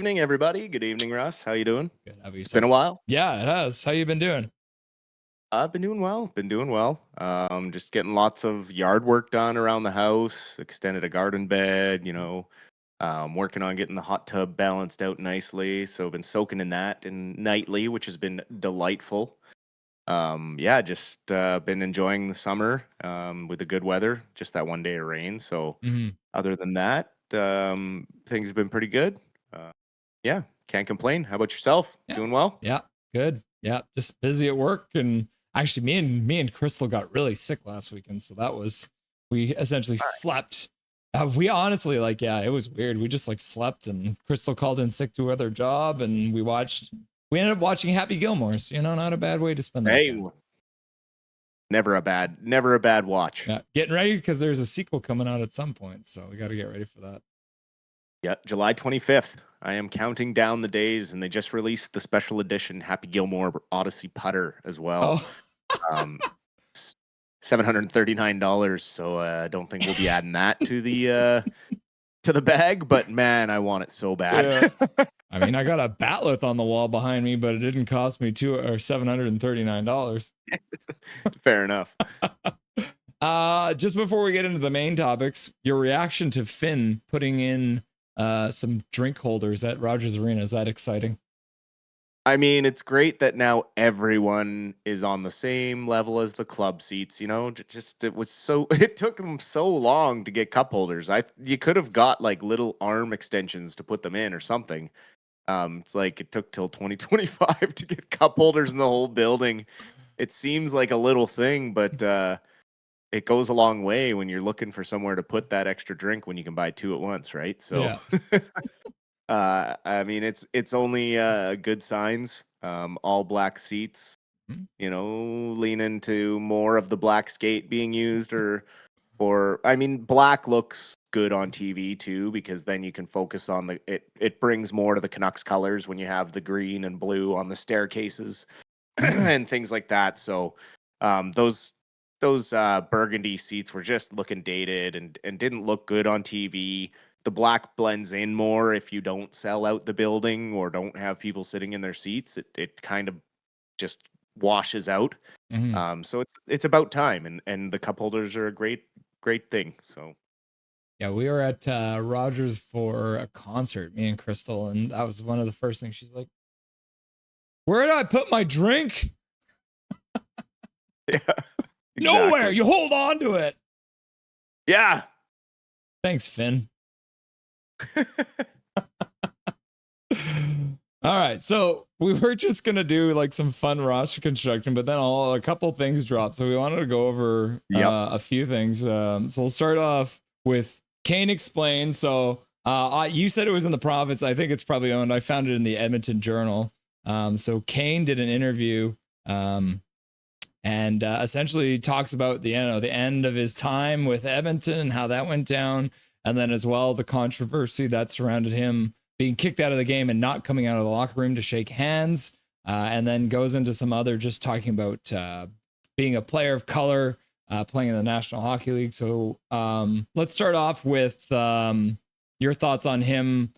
evening, everybody. Good evening, Russ. How you doing? Good. How about It's been a yourself? while. Yeah, it has. How you been doing? I've been doing well. Been doing well. Just getting lots of yard work done around the house. Extended a garden bed. Working on getting the hot tub balanced out nicely. So been soaking in that and nightly, which has been delightful. Yeah, just been enjoying the summer with the good weather. Just that one day of rain. So hmm other than that, things have been pretty good. Uh, yeah, can't complain. How about yourself? Yeah. Doing well? Yeah. Good. Yeah. Just busy at work, and actually, me and Crystal got really sick last weekend, so we essentially slept. We honestly it was weird. We just slept, and Crystal called in sick to her job, and we ended up watching Happy Gilmore's. Not a bad way to spend the Hey, weekend. never a bad watch. Yeah, getting ready because there's a sequel coming out at some point, so we got to get ready for that. Yeah, July 25th. I am counting down the days, and they just released the special edition Happy Gilmore Odyssey putter as well. Oh, Um, $739. So I don't think we'll be adding that to the bag. But man, I want it so bad. yeah. I mean, I got a batleth on the wall behind me, but it didn't cost me $739. Fair enough. Just before we get into the main topics, your reaction to Finn putting in some drink holders at Rogers Arena, is that exciting? I mean, it's great that now everyone is on the same level as the club seats. Just it was so it took them so long to get cup holders. You could have got like little arm extensions to put them in or something. It's like it took till 2025 to get cup holders in the whole building. It seems like a little thing, but it goes a long way when you're looking for somewhere to put that extra drink when you can buy two at once, right? So Yeah. I mean, it's only good signs. All black seats, Mhm. lean into more of the black skate being used, or I mean, black looks good on TV too because then you can focus on it brings more to the Canucks colors when you have the green and blue on the staircases and things like that. So those burgundy seats were just looking dated and didn't look good on TV. The black blends in more if you don't sell out the building or don't have people sitting in their seats. It kind of just washes out. Mhm. So it's about time, and the cup holders are a great thing. So Yeah, we were at Rogers for a concert, me and Crystal, and that was one of the first things she's like, "Where did I put my drink?" yeah, Nowhere. exactly. You hold on to it. Yeah. Thanks, Finn. All right, so we were just gonna do some fun roster construction, but then a couple things dropped, so we wanted to go over Yep. a few things. So we'll start off with Kane Explained. So you said it was in the province. I think it's probably owned. I found it in the Edmonton Journal. So Kane did an interview, and essentially talks about the end of his time with Edmonton and how that went down, and then as well the controversy that surrounded him being kicked out of the game and not coming out of the locker room to shake hands, and then goes into some other just talking about being a player of color, playing in the National Hockey League. So let's start off with your thoughts on him.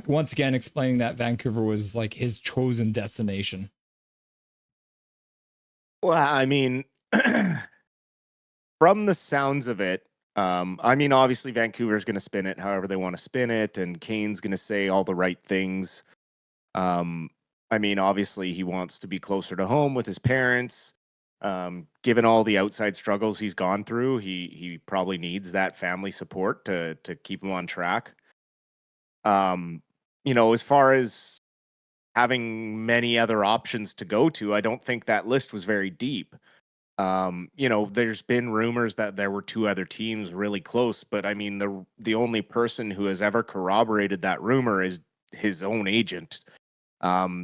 Once again, explaining that Vancouver was like his chosen destination. Well, I mean, from the sounds of it, I mean, obviously Vancouver's going to spin it however they want to spin it, and Kane's going to say all the right things. Um, I mean, obviously he wants to be closer to home with his parents. Given all the outside struggles he's gone through, he probably needs that family support to keep him on track. As far as having many other options to go to, I don't think that list was very deep. There's been rumors that there were two other teams really close, but I mean, the only person who has ever corroborated that rumor is his own agent.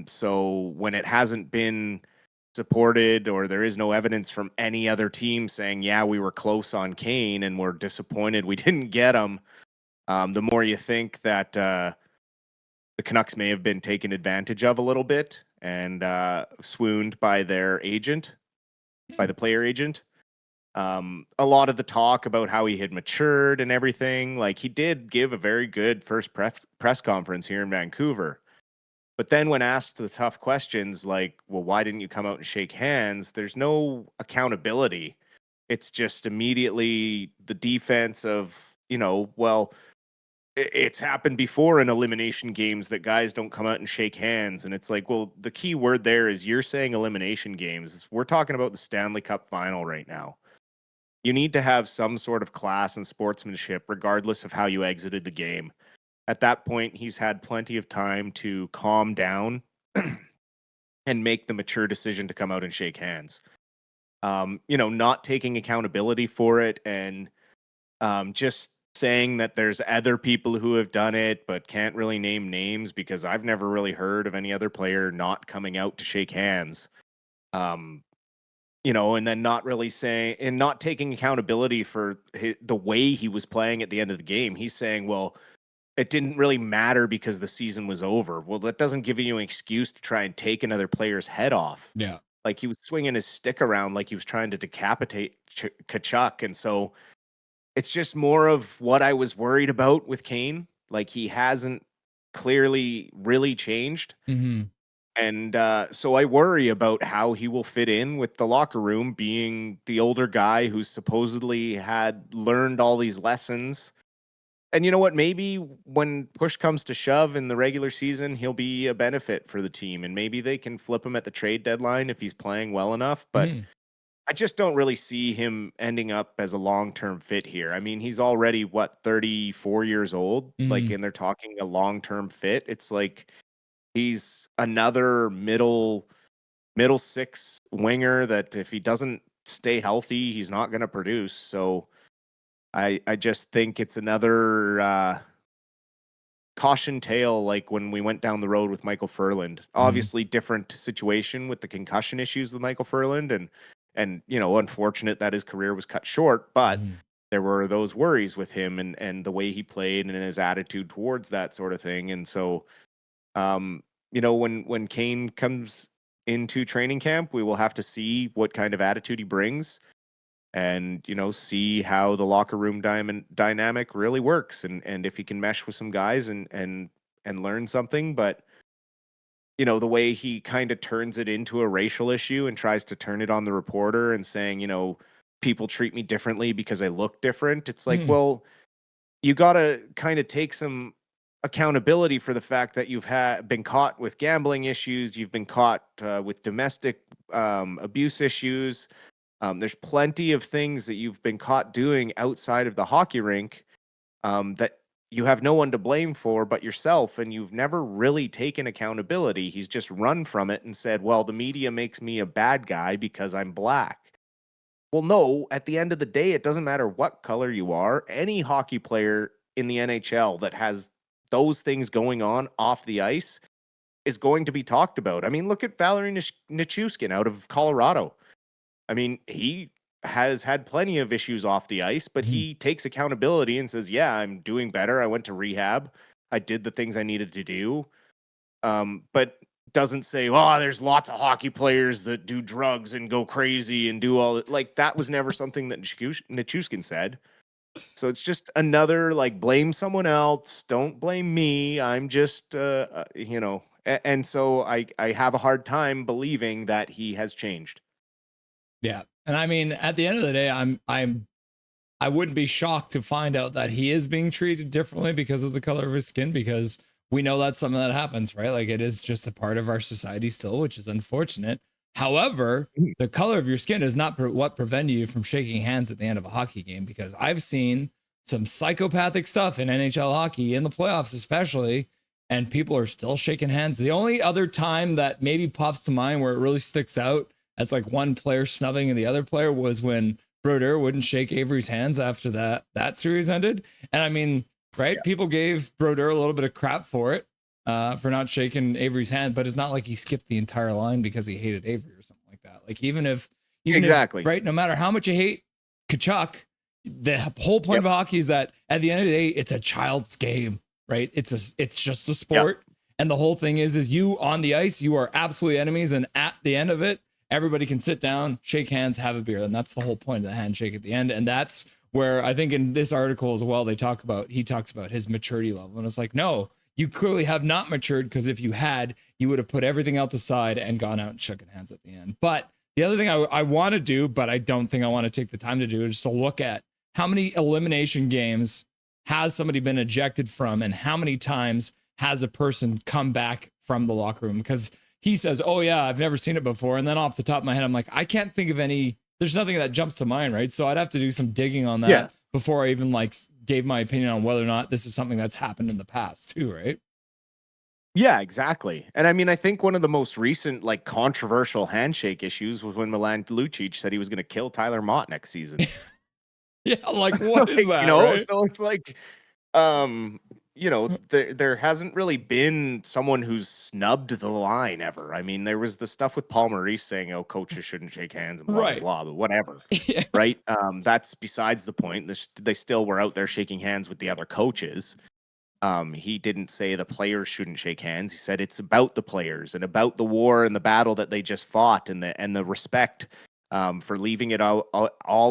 So when it hasn't been supported or there is no evidence from any other team saying, yeah, we were close on Kane and we're disappointed we didn't get him, the more you think that the Canucks may have been taken advantage of a little bit and swooned by their agent, by the player agent. A lot of the talk about how he had matured and everything, like he did give a very good first press conference here in Vancouver. But then when asked the tough questions like, well, why didn't you come out and shake hands? There's no accountability. It's just immediately the defense of, well, it's happened before in elimination games that guys don't come out and shake hands. And it's like, well, the key word there is you're saying elimination games. We're talking about the Stanley Cup final right now. You need to have some sort of class and sportsmanship, regardless of how you exited the game. At that point, he's had plenty of time to calm down and make the mature decision to come out and shake hands. Not taking accountability for it and just saying that there's other people who have done it, but can't really name names because I've never really heard of any other player not coming out to shake hands. And then not really saying and not taking accountability for the way he was playing at the end of the game. He's saying, well, it didn't really matter because the season was over. Well, that doesn't give you an excuse to try and take another player's head off. Yeah. Like he was swinging his stick around like he was trying to decapitate Kachuk. And so it's just more of what I was worried about with Kane. Like he hasn't clearly really changed. Mm-hmm. And so I worry about how he will fit in with the locker room, being the older guy who's supposedly had learned all these lessons. And you know what? Maybe when push comes to shove in the regular season, he'll be a benefit for the team. And maybe they can flip him at the trade deadline if he's playing well enough. But I just don't really see him ending up as a long-term fit here. I mean, he's already, 34 years old? Like, and they're talking a long-term fit. It's like he's another middle six winger that if he doesn't stay healthy, he's not going to produce. So I just think it's another caution tale, like when we went down the road with Michael Furland. Obviously, different situation with the concussion issues with Michael Furland, and unfortunate that his career was cut short. But there were those worries with him and the way he played and his attitude towards that sort of thing. And so, when Kane comes into training camp, we will have to see what kind of attitude he brings. And see how the locker room dynamic really works, and if he can mesh with some guys and learn something. But the way he kind of turns it into a racial issue and tries to turn it on the reporter and saying, people treat me differently because I look different. It's like, well, you got to kind of take some accountability for the fact that you've been caught with gambling issues, you've been caught with domestic abuse issues. There's plenty of things that you've been caught doing outside of the hockey rink that you have no one to blame for but yourself, and you've never really taken accountability. He's just run from it and said, well, the media makes me a bad guy because I'm black. Well, no, at the end of the day, it doesn't matter what color you are. Any hockey player in the NHL that has those things going on off the ice is going to be talked about. I mean, look at Valerie Nichushkin out of Colorado. I mean, he has had plenty of issues off the ice, but he takes accountability and says, yeah, I'm doing better. I went to rehab. I did the things I needed to do. But doesn't say, oh, there's lots of hockey players that do drugs and go crazy and do all that. Like, that was never something that Nichushkin said. So it's just another, like, blame someone else. Don't blame me. I'm just, and so I have a hard time believing that he has changed. Yeah. And I mean, at the end of the day, I wouldn't be shocked to find out that he is being treated differently because of the color of his skin, because we know that's something that happens, right? Like, it is just a part of our society still, which is unfortunate. However, the color of your skin is not what prevented you from shaking hands at the end of a hockey game, because I've seen some psychopathic stuff in NHL hockey, in the playoffs especially, and people are still shaking hands. The only other time that maybe pops to mind where it really sticks out as like one player snubbing the other player was when Brodeur wouldn't shake Avery's hands after that series ended. And I mean, right? Yeah. People gave Brodeur a little bit of crap for it, for not shaking Avery's hand, but it's not like he skipped the entire line because he hated Avery or something like that. Like, even if right, no matter how much you hate Kachuk, the whole point of hockey is that at the end of the day, it's a child's game, right? It's just a sport. Yep. And the whole thing is you on the ice, you are absolutely enemies. And at the end of it, everybody can sit down, shake hands, have a beer. And that's the whole point of the handshake at the end. And that's where I think in this article as well, he talks about his maturity level. And it's like, no, you clearly have not matured, because if you had, he would have put everything else aside and gone out and shook hands at the end. But the other thing I want to do, but I don't think I want to take the time to do, is to look at how many elimination games has somebody been ejected from, and how many times has a person come back from the locker room. Because he says, oh yeah, I've never seen it before. And then off the top of my head, I'm like, I can't think of any, there's nothing that jumps to mind, right? So I'd have to do some digging on that before I even like gave my opinion on whether or not this is something that's happened in the past too, right? Yeah, exactly. And I mean, I think one of the most recent like controversial handshake issues was when Milan Lucic said he was going to kill Tyler Mott next season. Yeah, like what is that? You know, right? so it's like, you know, there hasn't really been someone who's snubbed the line ever. I mean, there was the stuff with Paul Maurice saying, "Oh, coaches shouldn't shake hands," and blah blah Right. blah. But whatever, Yeah. right? That's besides the point. They still were out there shaking hands with the other coaches. He didn't say the players shouldn't shake hands. He said it's about the players and about the war and the battle that they just fought, and the respect for leaving it all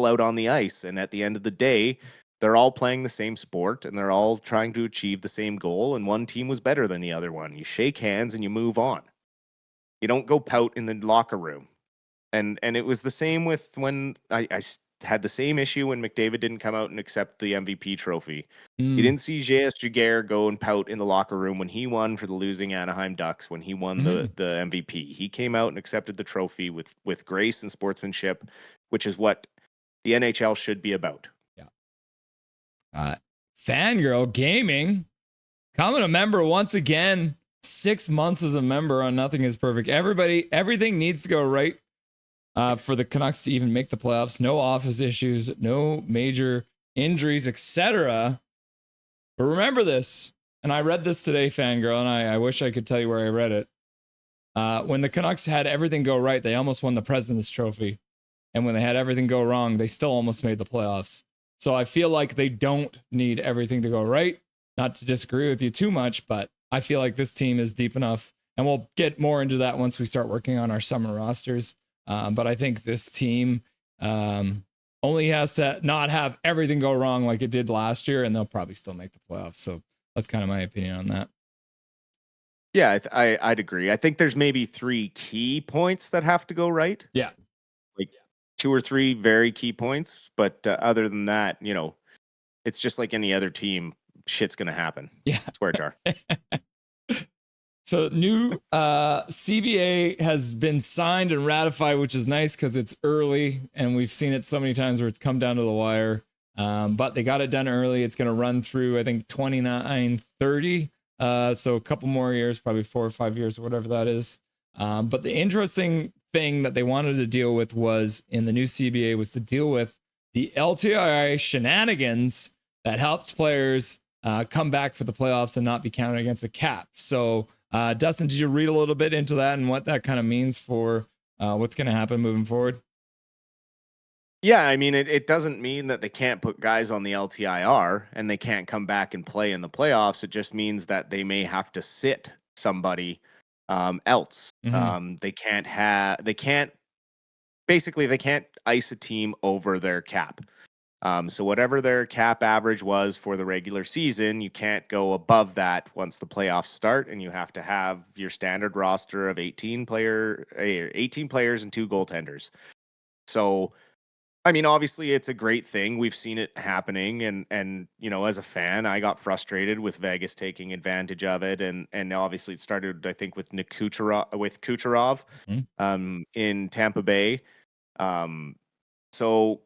out on the ice. And at the end of the day, they're all playing the same sport and they're all trying to achieve the same goal. And one team was better than the other one. You shake hands and you move on. You don't go pout in the locker room. And it was the same with when had the same issue when McDavid didn't come out and accept the MVP trophy. You didn't see J.S. Giguère go and pout in the locker room when he won for the losing Anaheim Ducks, when he won the MVP. He came out and accepted the trophy with grace and sportsmanship, which is what the NHL should be about. Yeah. Fangirl Gaming, coming a member once again. 6 months as a member on Nothing is Perfect. Everything needs to go right for the Canucks to even make the playoffs. No office issues, no major injuries, etc. But remember this, and I read this today, Fangirl, and I wish I could tell you where I read it. When the Canucks had everything go right, they almost won the President's Trophy. And when they had everything go wrong, they still almost made the playoffs. So I feel like they don't need everything to go right. Not to disagree with you too much, but I feel like this team is deep enough. And we'll get more into that once we start working on our summer rosters. But I think this team only has to not have everything go wrong like it did last year, and they'll probably still make the playoffs. So that's kind of my opinion on that. Yeah, I'd agree. I think there's maybe 3 key points that have to go right. Yeah. Like 2 or 3 very key points. But other than that, you know, it's just like any other team. Shit's going to happen. Yeah. Swear jar. So new CBA has been signed and ratified, which is nice because it's early and we've seen it so many times where it's come down to the wire. But they got it done early. It's going to run through, I think, 29-30. So a couple more years, probably 4 or 5 years or whatever that is. But the interesting thing that they wanted to deal with was in the new CBA was to deal with the LTIR shenanigans that helps players come back for the playoffs and not be counted against the cap. So Dustin, did you read a little bit into that and what that kind of means for what's going to happen moving forward? Yeah, I mean, it doesn't mean that they can't put guys on the LTIR and they can't come back and play in the playoffs. It just means that they may have to sit somebody else. They can't ice a team over their cap. So whatever their cap average was for the regular season, you can't go above that once the playoffs start, and you have to have your standard roster of 18 players and 2 goaltenders. So, I mean, obviously it's a great thing. We've seen it happening, and you know, as a fan, I got frustrated with Vegas taking advantage of it, and obviously it started, I think, with Kucherov in Tampa Bay. So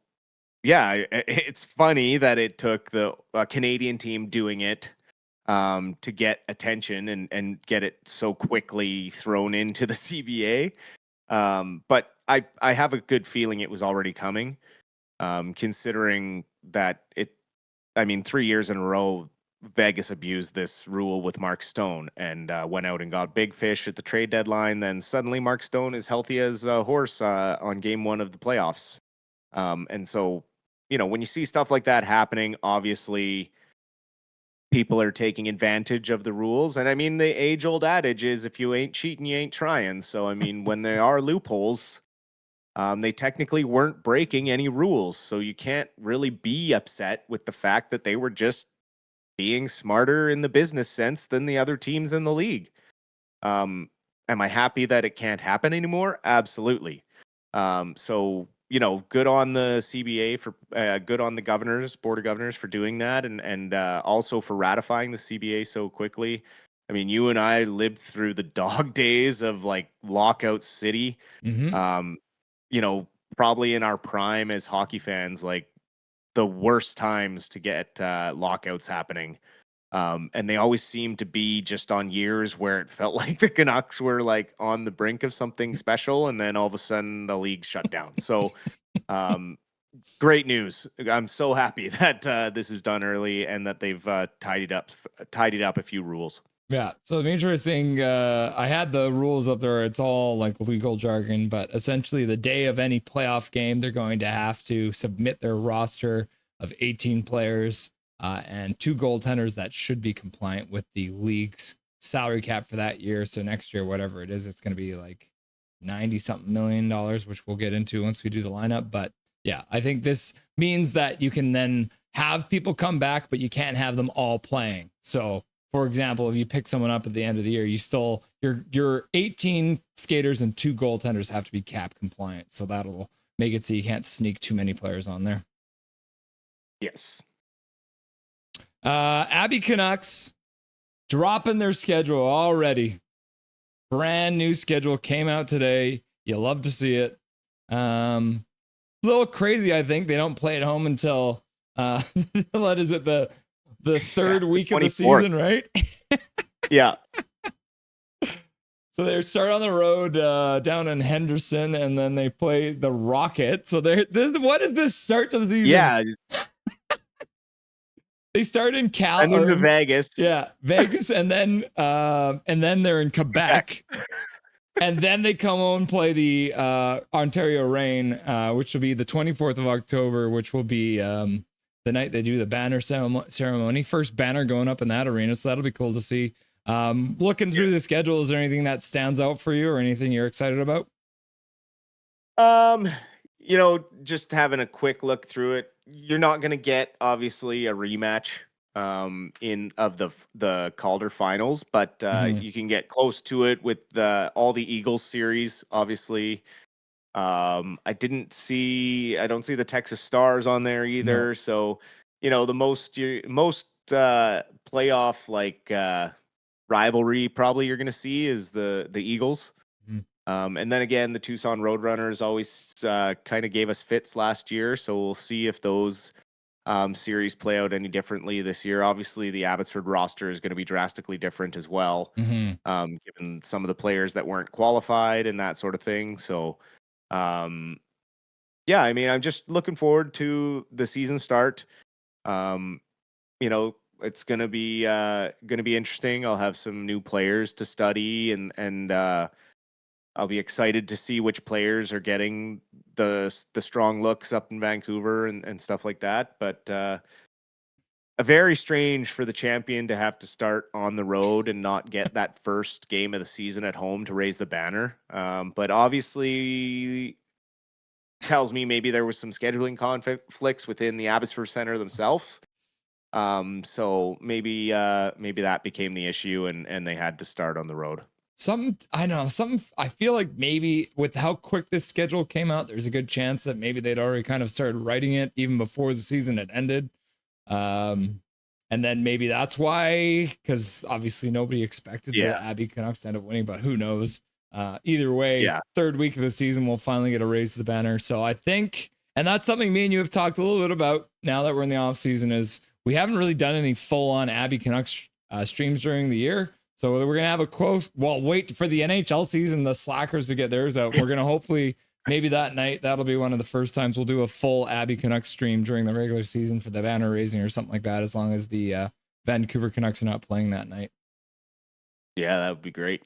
yeah, it's funny that it took the Canadian team doing it to get attention and get it so quickly thrown into the CBA. But I have a good feeling it was already coming, considering that 3 years in a row, Vegas abused this rule with Mark Stone and went out and got big fish at the trade deadline. Then suddenly Mark Stone is healthy as a horse on game 1 of the playoffs. And so, you know, when you see stuff like that happening, obviously people are taking advantage of the rules. And I mean, the age-old adage is if you ain't cheating, you ain't trying. So, I mean, when there are loopholes, they technically weren't breaking any rules. So you can't really be upset with the fact that they were just being smarter in the business sense than the other teams in the league. am I happy that it can't happen anymore? Absolutely. So good on the CBA for good on the board of governors for doing that, and also for ratifying the CBA so quickly. I mean, you and I lived through the dog days of like lockout city. Mm-hmm. Um, probably in our prime as hockey fans, like the worst times to get lockouts happening. And they always seem to be just on years where it felt like the Canucks were like on the brink of something special, and then all of a sudden the league shut down. So, um, great news. I'm so happy that this is done early and that they've tidied up a few rules. Yeah, so the interesting. I had the rules up there. It's all like legal jargon, but essentially, the day of any playoff game, they're going to have to submit their roster of 18 players and 2 goaltenders that should be compliant with the league's salary cap for that year. So next year, whatever it is, it's going to be like 90 something $million, which we'll get into once we do the lineup. But yeah, I think this means that you can then have people come back, but you can't have them all playing. So for example, if you pick someone up at the end of the year, you still your 18 skaters and 2 goaltenders have to be cap compliant. So that'll make it so you can't sneak too many players on there. Yes. Abby Canucks dropping their schedule already. Brand new schedule came out today. You love to see it. A little crazy, I think. They don't play at home until what is it, the third week of the season, right? Yeah. So they start on the road down in Henderson, and then they play the Rocket. So what is this start to the season? Yeah. They start in And then to Vegas. Yeah, Vegas, and then they're in Quebec. And then they come home and play the Ontario Reign, which will be the 24th of October, which will be the night they do the banner ceremony. First banner going up in that arena, so that'll be cool to see. Looking through the schedule, is there anything that stands out for you or anything you're excited about? Just having a quick look through it, you're not going to get obviously a rematch in of the Calder finals, but you can get close to it with all the Eagles series, obviously. I don't see the Texas Stars on there either. No. So, the most playoff like rivalry probably you're going to see is the Eagles. And then again, the Tucson Roadrunners always kind of gave us fits last year. So we'll see if those series play out any differently this year. Obviously, the Abbotsford roster is going to be drastically different as well, given some of the players that weren't qualified and that sort of thing. So, yeah, I mean, I'm just looking forward to the season start. It's gonna be interesting. I'll have some new players to study, and I'll be excited to see which players are getting the strong looks up in Vancouver and stuff like that. But a very strange for the champion to have to start on the road and not get that first game of the season at home to raise the banner. But obviously tells me maybe there was some scheduling conflicts within the Abbotsford Center themselves. So maybe that became the issue and they had to start on the road. I feel like maybe with how quick this schedule came out, there's a good chance that maybe they'd already kind of started writing it even before the season had ended. And then maybe that's why, because obviously nobody expected the Abby Canucks to end up winning, but who knows? Either way, third week of the season, we'll finally get a raise to the banner. So I think, and that's something me and you have talked a little bit about now that we're in the off season, is we haven't really done any full on Abby Canucks streams during the year. So we're going to have a quote. Well, wait for the NHL season, the Slackers to get theirs out. We're going to hopefully, maybe that night, that'll be one of the first times we'll do a full Abby Canucks stream during the regular season for the banner raising or something like that, as long as the Vancouver Canucks are not playing that night. Yeah, that would be great.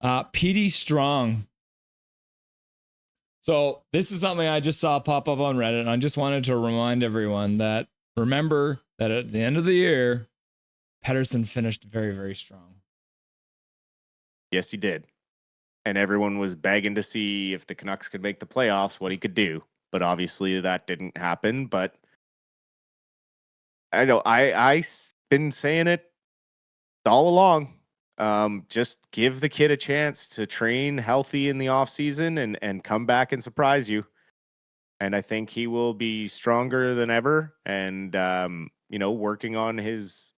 PD Strong. So this is something I just saw pop up on Reddit, and I just wanted to remind everyone that remember that at the end of the year, Pettersson finished very, very strong. Yes, he did. And everyone was begging to see if the Canucks could make the playoffs, what he could do. But obviously that didn't happen. But I know I've been saying it all along. just give the kid a chance to train healthy in the off season and come back and surprise you. And I think he will be stronger than ever. And working on his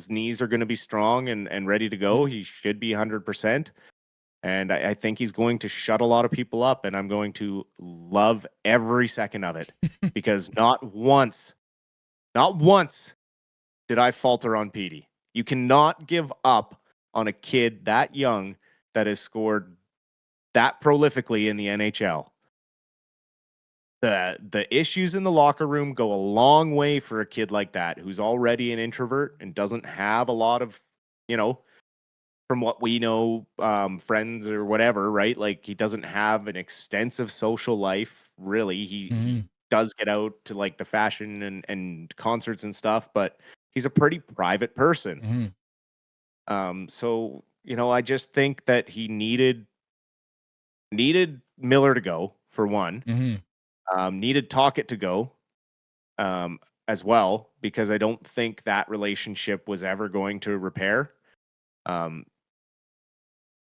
knees are going to be strong and ready to go. He should be 100%. And I think he's going to shut a lot of people up, and I'm going to love every second of it because not once did I falter on Petey. You cannot give up on a kid that young that has scored that prolifically in the NHL. The issues in the locker room go a long way for a kid like that who's already an introvert and doesn't have a lot of, from what we know, friends or whatever, right? Like, he doesn't have an extensive social life, really. He does get out to like the fashion and concerts and stuff, but he's a pretty private person. So, I just think that he needed Miller to go, for one. Needed Tocchet to go as well, because I don't think that relationship was ever going to repair.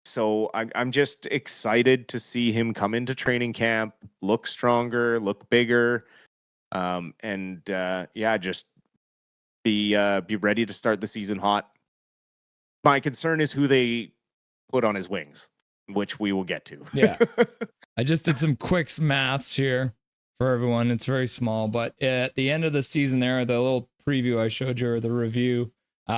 So I'm just excited to see him come into training camp, look stronger, look bigger, just be ready to start the season hot. My concern is who they put on his wings, which we will get to. Yeah. I just did some quick maths here for everyone. It's very small, but at the end of the season there, the little preview I showed you, or the review,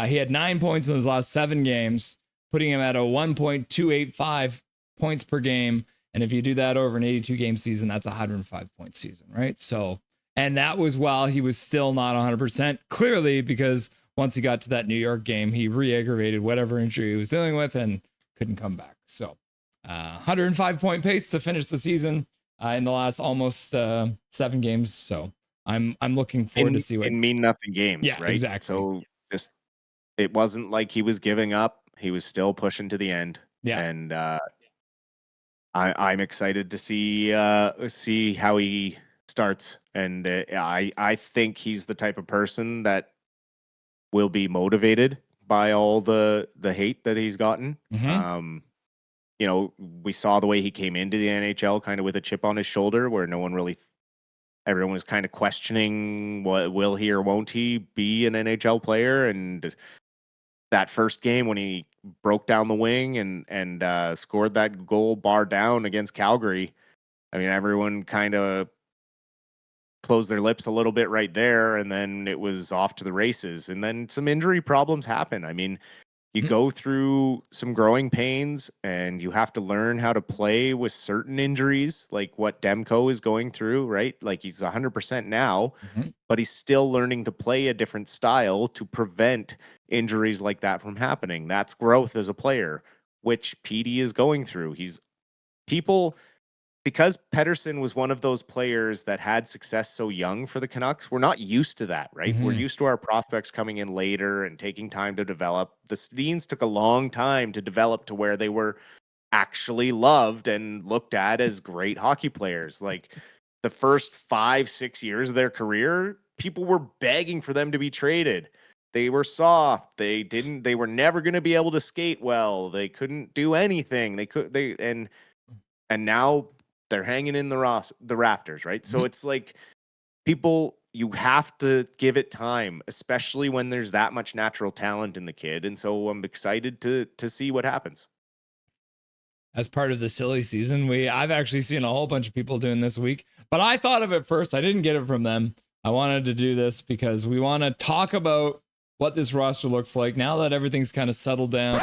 he had 9 points in his last 7 games, putting him at a 1.285 points per game. And if you do that over an 82-game season, that's a 105-point season, right? So, and that was while he was still not 100%, clearly, because once he got to that New York game, he re-aggravated whatever injury he was dealing with and couldn't come back. So 105-point pace to finish the season in the last almost 7 games. So I'm looking forward to see what in mean nothing games, right? Exactly. So just, it wasn't like he was giving up. He was still pushing to the end. Yeah. And I'm excited to see how he starts. And I think he's the type of person that will be motivated by all the hate that he's gotten. We saw the way he came into the NHL kind of with a chip on his shoulder, where everyone was kind of questioning, what will he or won't he be an NHL player? And that first game when he broke down the wing and scored that goal bar down against Calgary, I mean, everyone kind of closed their lips a little bit right there, and then it was off to the races. And then some injury problems happen. I mean, you go through some growing pains, and you have to learn how to play with certain injuries, like what Demko is going through, right? Like, he's 100% now, but he's still learning to play a different style to prevent injuries like that from happening. That's growth as a player, which PD is going through. Because Pettersson was one of those players that had success so young for the Canucks, we're not used to that, right? We're used to our prospects coming in later and taking time to develop. The Sedins took a long time to develop to where they were actually loved and looked at as great hockey players. Like, the first 5-6 years of their career, people were begging for them to be traded. They were soft. They were never going to be able to skate well. They couldn't do anything. And now they're hanging in the rafters, right? So it's like, you have to give it time, especially when there's that much natural talent in the kid. And so I'm excited to see what happens. As part of the silly season, I've actually seen a whole bunch of people doing this week, but I thought of it first. I didn't get it from them. I wanted to do this because we want to talk about what this roster looks like now that everything's kind of settled down.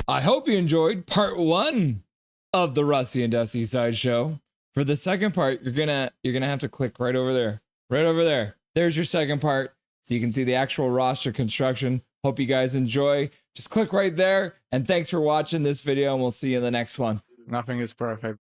I hope you enjoyed part 1 of the Rusty and Dusty Sideshow. For the second part, you're gonna have to click right over there. There's your second part, so you can see the actual roster construction. Hope you guys enjoy. Just click right there, and thanks for watching this video, and we'll see you in the next one. Nothing is perfect.